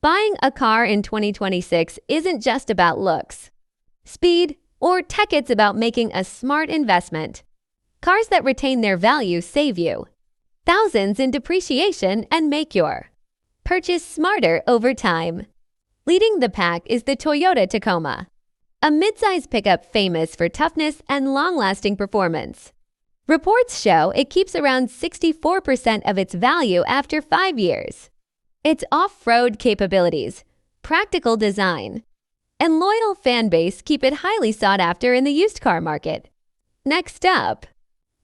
Buying a car in 2026 isn't just about looks, speed, or tech. It's about making a smart investment. Cars that retain their value save you thousands in depreciation and make your purchase smarter over time. Leading the pack is the Toyota Tacoma, a midsize pickup famous for toughness and long-lasting performance. Reports show it keeps around 64% of its value after 5 years. Its off-road capabilities, practical design, and loyal fan base keep it highly sought after in the used car market. Next up,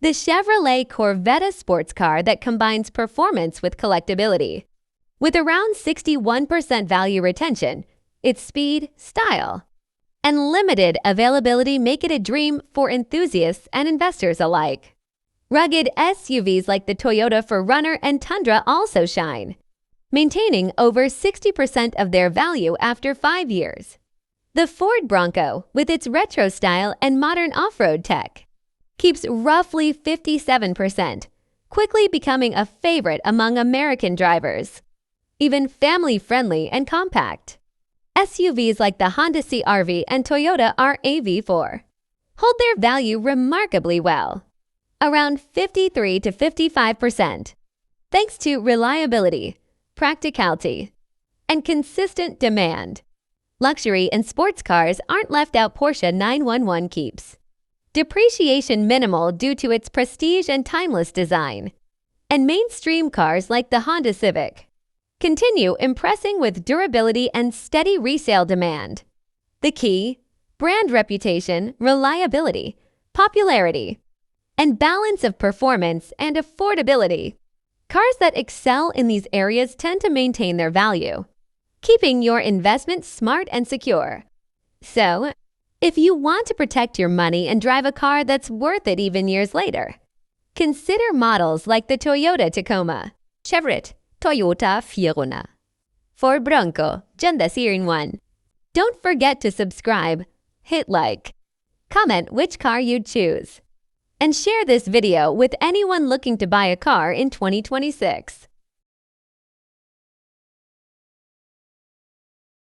the Chevrolet Corvette sports car that combines performance with collectability. With around 61% value retention, its speed, style, and limited availability make it a dream for enthusiasts and investors alike. Rugged SUVs like the Toyota 4Runner and Tundra also shine, maintaining over 60% of their value after 5 years. The Ford Bronco, with its retro style and modern off-road tech, keeps roughly 57%, quickly becoming a favorite among American drivers. Even family-friendly and compact, SUVs like the Honda CR-V and Toyota RAV4 hold their value remarkably well, around 53 to 55%, thanks to reliability, practicality, and consistent demand. Luxury and sports cars aren't left out. Porsche 911 keeps depreciation minimal due to its prestige and timeless design, and mainstream cars like the Honda Civic continue impressing with durability and steady resale demand. The key: brand reputation, reliability, popularity, and balance of performance and affordability. Cars that excel in these areas tend to maintain their value, keeping your investment smart and secure. So, if you want to protect your money and drive a car that's worth it even years later, consider models like the Toyota Tacoma, Chevrolet Toyota 4Runner, Ford Bronco, Hyundai Scion. Don't forget to subscribe, hit like, comment which car you'd choose, and share this video with anyone looking to buy a car in 2026.